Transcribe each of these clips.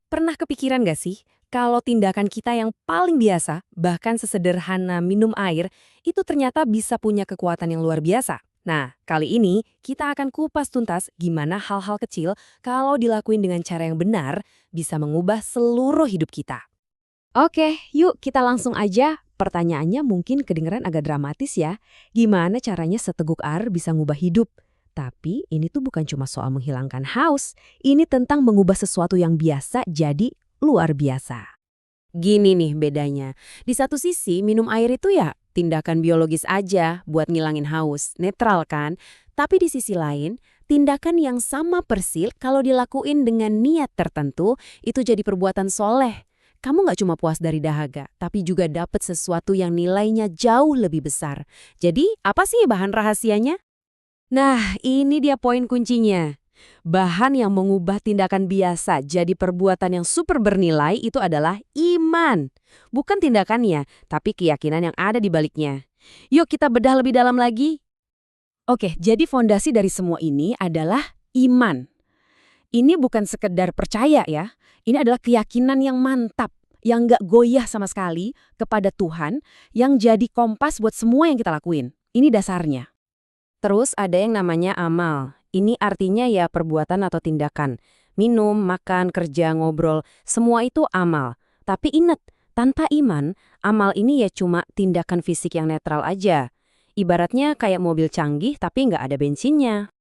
Pernah kepikiran gak sih, kalau tindakan kita yang paling biasa, bahkan sesederhana minum air, itu ternyata bisa punya kekuatan yang luar biasa? Nah, kali ini kita akan kupas tuntas gimana hal-hal kecil kalau dilakuin dengan cara yang benar bisa mengubah seluruh hidup kita. Oke, yuk kita langsung aja. Pertanyaannya mungkin kedengeran agak dramatis ya. Gimana caranya seteguk air bisa ngubah hidup? Tapi ini tuh bukan cuma soal menghilangkan haus. Ini tentang mengubah sesuatu yang biasa jadi luar biasa. Gini nih bedanya, di satu sisi minum air itu ya tindakan biologis aja buat ngilangin haus, netral kan? Tapi di sisi lain, tindakan yang sama persil kalau dilakuin dengan niat tertentu itu jadi perbuatan soleh. Kamu nggak cuma puas dari dahaga, tapi juga dapet sesuatu yang nilainya jauh lebih besar. Jadi, apa sih bahan rahasianya? Nah, ini dia poin kuncinya. Bahan yang mengubah tindakan biasa jadi perbuatan yang super bernilai itu adalah iman. Bukan tindakannya, tapi keyakinan yang ada di baliknya. Yuk kita bedah lebih dalam lagi. Oke, jadi fondasi dari semua ini adalah iman. Ini bukan sekedar percaya ya, ini adalah keyakinan yang mantap, yang nggak goyah sama sekali kepada Tuhan, yang jadi kompas buat semua yang kita lakuin. Ini dasarnya. Terus ada yang namanya amal. Ini artinya ya perbuatan atau tindakan. Minum, makan, kerja, ngobrol, semua itu amal. Tapi ingat, tanpa iman, amal ini ya cuma tindakan fisik yang netral aja. Ibaratnya kayak mobil canggih tapi nggak ada bensinnya.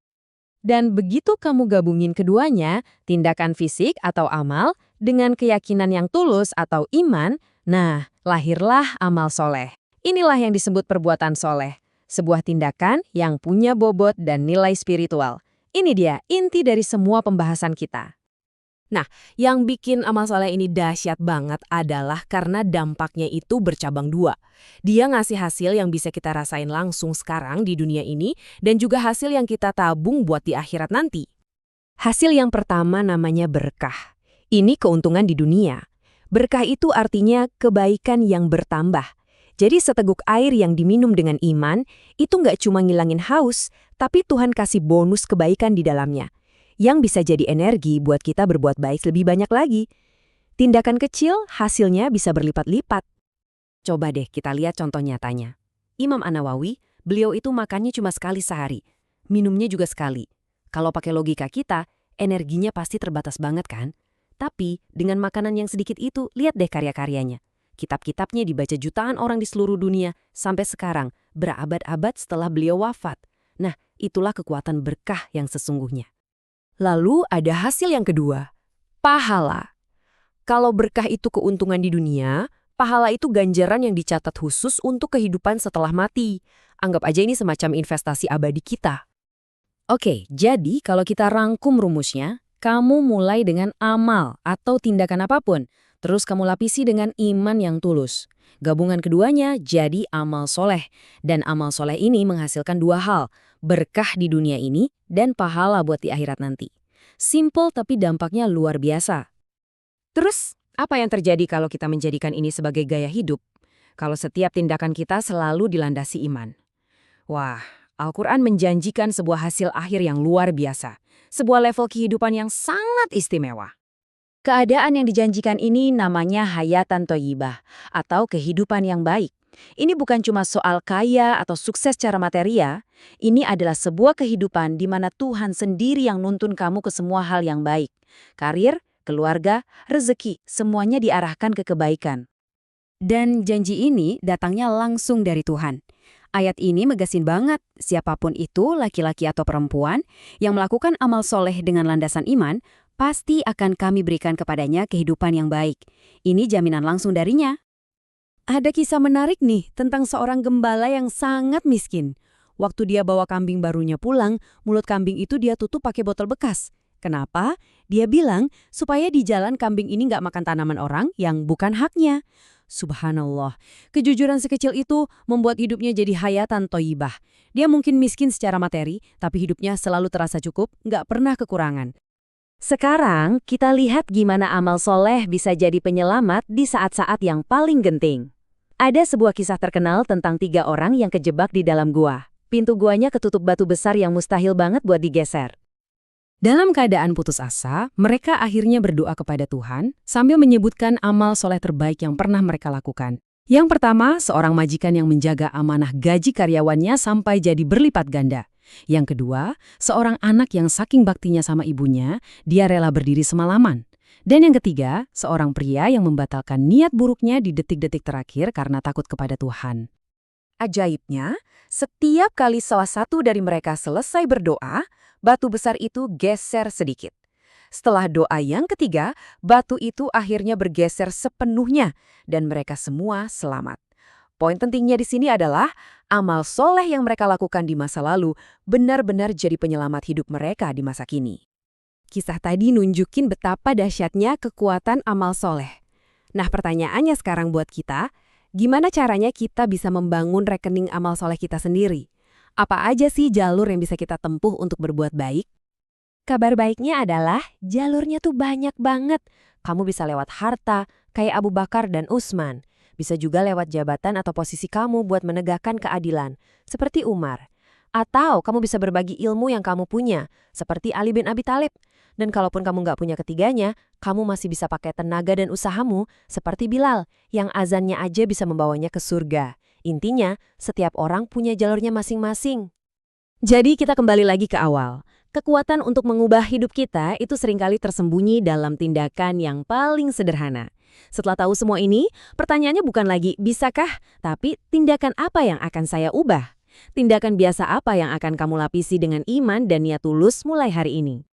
Dan begitu kamu gabungin keduanya, tindakan fisik atau amal, dengan keyakinan yang tulus atau iman, nah, lahirlah amal soleh. Inilah yang disebut perbuatan soleh. Sebuah tindakan yang punya bobot dan nilai spiritual. Ini dia inti dari semua pembahasan kita. Nah, yang bikin amal soleh ini dahsyat banget adalah karena dampaknya itu bercabang dua. Dia ngasih hasil yang bisa kita rasain langsung sekarang di dunia ini dan juga hasil yang kita tabung buat di akhirat nanti. Hasil yang pertama namanya berkah. Ini keuntungan di dunia. Berkah itu artinya kebaikan yang bertambah. Jadi seteguk air yang diminum dengan iman, itu nggak cuma ngilangin haus, tapi Tuhan kasih bonus kebaikan di dalamnya yang bisa jadi energi buat kita berbuat baik lebih banyak lagi. Tindakan kecil, hasilnya bisa berlipat-lipat. Coba deh kita lihat contoh nyatanya. Imam An-Nawawi, beliau itu makannya cuma sekali sehari. Minumnya juga sekali. Kalau pakai logika kita, energinya pasti terbatas banget kan? Tapi dengan makanan yang sedikit itu, lihat deh karya-karyanya. Kitab-kitabnya dibaca jutaan orang di seluruh dunia sampai sekarang, berabad-abad setelah beliau wafat. Nah, itulah kekuatan berkah yang sesungguhnya. Lalu ada hasil yang kedua, pahala. Kalau berkah itu keuntungan di dunia, pahala itu ganjaran yang dicatat khusus untuk kehidupan setelah mati. Anggap aja ini semacam investasi abadi kita. Oke, jadi kalau kita rangkum rumusnya, kamu mulai dengan amal atau tindakan apapun, terus kamu lapisi dengan iman yang tulus. Gabungan keduanya jadi amal soleh, dan amal soleh ini menghasilkan dua hal, berkah di dunia ini dan pahala buat di akhirat nanti. Simple tapi dampaknya luar biasa. Terus, apa yang terjadi kalau kita menjadikan ini sebagai gaya hidup? Kalau setiap tindakan kita selalu dilandasi iman. Wah, Al-Quran menjanjikan sebuah hasil akhir yang luar biasa. Sebuah level kehidupan yang sangat istimewa. Keadaan yang dijanjikan ini namanya hayatan thayyibah atau kehidupan yang baik. Ini bukan cuma soal kaya atau sukses secara materi ya. Ini adalah sebuah kehidupan di mana Tuhan sendiri yang nuntun kamu ke semua hal yang baik. Karir, keluarga, rezeki, semuanya diarahkan ke kebaikan. Dan janji ini datangnya langsung dari Tuhan. Ayat ini megasin banget, siapapun itu, laki-laki atau perempuan, yang melakukan amal soleh dengan landasan iman, pasti akan kami berikan kepadanya kehidupan yang baik. Ini jaminan langsung darinya. Ada kisah menarik nih tentang seorang gembala yang sangat miskin. Waktu dia bawa kambing barunya pulang, mulut kambing itu dia tutup pakai botol bekas. Kenapa? Dia bilang supaya di jalan kambing ini nggak makan tanaman orang yang bukan haknya. Subhanallah, kejujuran sekecil itu membuat hidupnya jadi hayatan thayyibah. Dia mungkin miskin secara materi, tapi hidupnya selalu terasa cukup, nggak pernah kekurangan. Sekarang kita lihat gimana amal soleh bisa jadi penyelamat di saat-saat yang paling genting. Ada sebuah kisah terkenal tentang 3 orang yang kejebak di dalam gua. Pintu guanya ketutup batu besar yang mustahil banget buat digeser. Dalam keadaan putus asa, mereka akhirnya berdoa kepada Tuhan sambil menyebutkan amal soleh terbaik yang pernah mereka lakukan. Yang pertama, seorang majikan yang menjaga amanah gaji karyawannya sampai jadi berlipat ganda. Yang kedua, seorang anak yang saking baktinya sama ibunya, dia rela berdiri semalaman. Dan yang ketiga, seorang pria yang membatalkan niat buruknya di detik-detik terakhir karena takut kepada Tuhan. Ajaibnya, setiap kali salah satu dari mereka selesai berdoa, batu besar itu geser sedikit. Setelah doa yang ketiga, batu itu akhirnya bergeser sepenuhnya dan mereka semua selamat. Poin pentingnya di sini adalah amal soleh yang mereka lakukan di masa lalu benar-benar jadi penyelamat hidup mereka di masa kini. Kisah tadi nunjukin betapa dahsyatnya kekuatan amal soleh. Nah, pertanyaannya sekarang buat kita, gimana caranya kita bisa membangun rekening amal soleh kita sendiri? Apa aja sih jalur yang bisa kita tempuh untuk berbuat baik? Kabar baiknya adalah jalurnya tuh banyak banget. Kamu bisa lewat harta, kayak Abu Bakar dan Utsman. Bisa juga lewat jabatan atau posisi kamu buat menegakkan keadilan, seperti Umar. Atau kamu bisa berbagi ilmu yang kamu punya, seperti Ali bin Abi Thalib. Dan kalaupun kamu nggak punya ketiganya, kamu masih bisa pakai tenaga dan usahamu, seperti Bilal, yang azannya aja bisa membawanya ke surga. Intinya, setiap orang punya jalurnya masing-masing. Jadi kita kembali lagi ke awal. Kekuatan untuk mengubah hidup kita itu seringkali tersembunyi dalam tindakan yang paling sederhana. Setelah tahu semua ini, pertanyaannya bukan lagi bisakah, tapi tindakan apa yang akan saya ubah? Tindakan biasa apa yang akan kamu lapisi dengan iman dan niat tulus mulai hari ini?